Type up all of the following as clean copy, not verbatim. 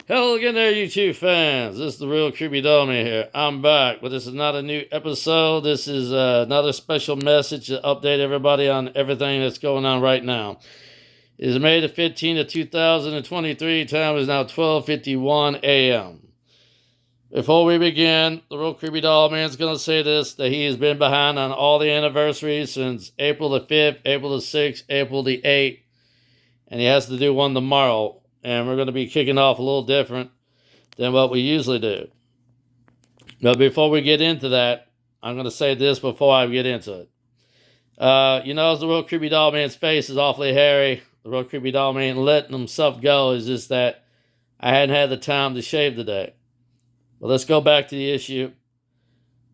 Hello again there, YouTube fans. This is the real Creepy Dollman here. I'm back, but this is not a new episode. This is another special message to update everybody on everything that's going on right now. It is May the 15th of 2023. Time is now 12:51 a.m. Before we begin, the real Creepy Dollman is going to say this, that he has been behind on all the anniversaries since April the 5th, April the 6th, April the 8th, and he has to do one tomorrow. And we're going to be kicking off a little different than what we usually do. But before we get into that, I'm going to say this before I get into it. As the real Creepy Dollman's face is awfully hairy, the real Creepy Dollman letting himself go is just that I hadn't had the time to shave today. But let's go back to the issue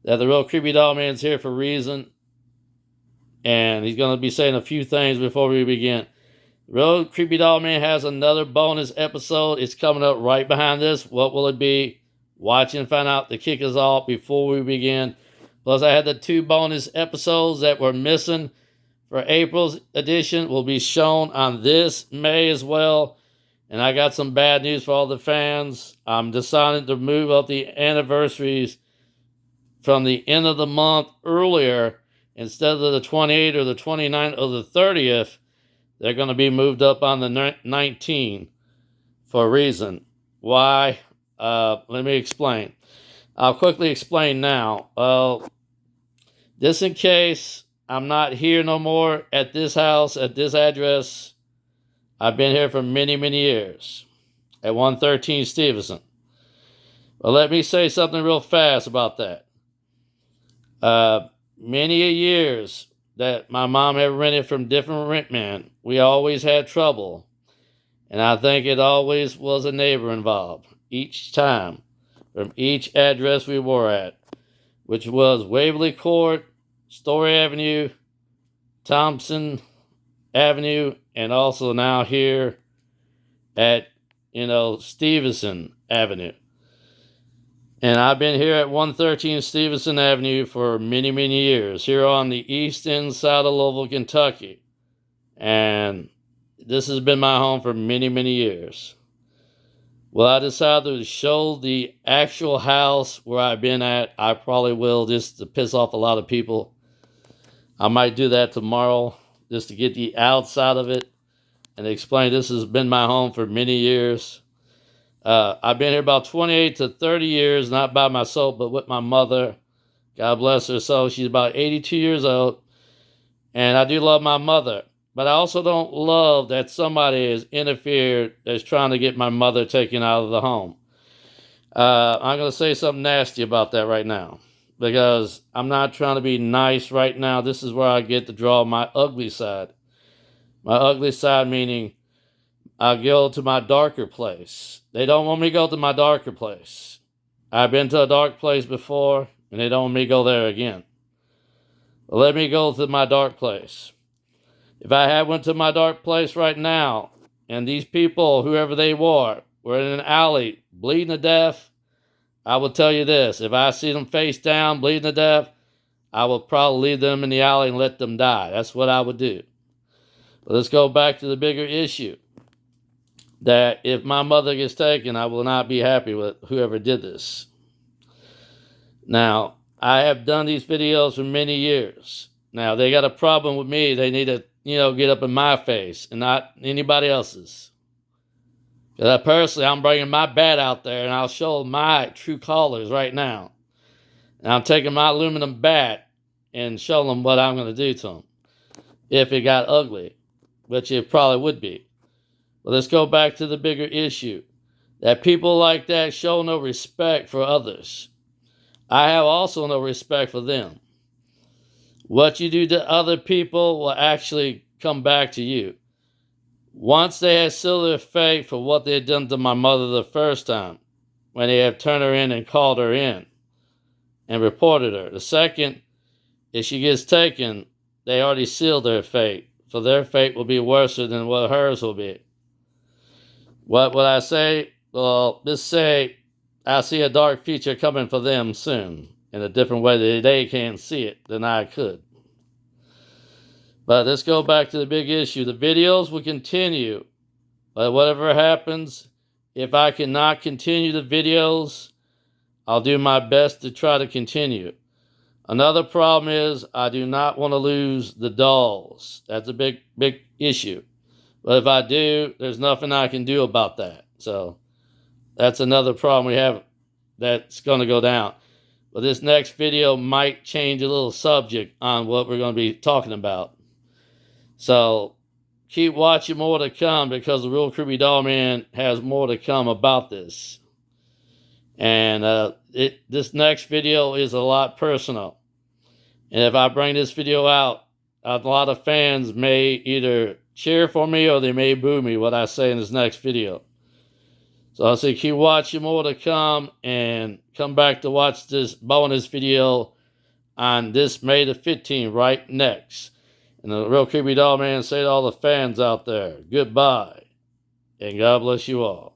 that the real Creepy Dollman's here for a reason. And he's going to be saying a few things before we begin. Real Creepy Dollman has another bonus episode. It's coming up right behind this. What will it be? Watch and find out. The kick is off before we begin. Plus, I had the 2 bonus episodes that were missing for April's edition will be shown on this May as well. And I got some bad news for all the fans. I'm deciding to move up the anniversaries from the end of the month earlier. Instead of the 28th or the 29th or the 30th, they're going to be moved up on the 19th for a reason. Why? Let me explain. I'll quickly explain now. Just in case I'm not here no more at this house, at this address. I've been here for many, many years at 113 Stevenson. Well, let me say something real fast about that. Many years that my mom had rented from different rentmen, we always had trouble. And I think it always was a neighbor involved each time from each address we were at, which was Waverly Court, Story Avenue, Thompson Avenue, and also now here at, Stevenson Avenue. And I've been here at 113 Stevenson Avenue for many, many years, here on the east end side of Louisville, Kentucky. And this has been my home for many, many years. Well, I decided to show the actual house where I've been at. I probably will, just to piss off a lot of people. I might do that tomorrow, just to get the outside of it and explain this has been my home for many years. I've been here about 28 to 30 years, not by myself, but with my mother. God bless her soul. She's about 82 years old. And I do love my mother. But I also don't love that somebody has interfered that's trying to get my mother taken out of the home. I'm going to say something nasty about that right now. Because I'm not trying to be nice right now. This is where I get to draw my ugly side. My ugly side meaning I go to my darker place. They don't want me to go to my darker place. I've been to a dark place before, and they don't want me to go there again. But let me go to my dark place. If I had went to my dark place right now, and these people, whoever they were in an alley bleeding to death, I will tell you this. If I see them face down, bleeding to death, I will probably leave them in the alley and let them die. That's what I would do. But let's go back to the bigger issue. That if my mother gets taken, I will not be happy with whoever did this. Now, I have done these videos for many years. Now, they got a problem with me. They need to, get up in my face and not anybody else's. Because personally, I'm bringing my bat out there and I'll show my true colors right now. And I'm taking my aluminum bat and showing them what I'm going to do to them. If it got ugly, which it probably would be. But let's go back to the bigger issue. That people like that show no respect for others. I have also no respect for them. What you do to other people will actually come back to you. Once they have sealed their fate for what they had done to my mother the first time, when they have turned her in and called her in and reported her. The second, if she gets taken, they already sealed their fate. So their fate will be worse than what hers will be. What would I say? Well, just say I see a dark future coming for them soon in a different way that they can't see it than I could. But let's go back to the big issue. The videos will continue. But whatever happens, If I cannot continue the videos, I'll do my best to try to continue. Another problem is I do not want to lose the dolls. That's a big issue. But if I do, there's nothing I can do about that. So that's another problem we have that's going to go down. But this next video might change a little subject on what we're going to be talking about. So keep watching more to come, because the Real Creepy Doll Man has more to come about this. And this next video is a lot personal. And if I bring this video out, a lot of fans may either cheer for me or they may boo me what I say in this next video. So I'll say keep watching more to come, and come back to watch this bonus video on this May the 15th right next. And the Real Creepy Doll Man say to all the fans out there, goodbye, and God bless you all.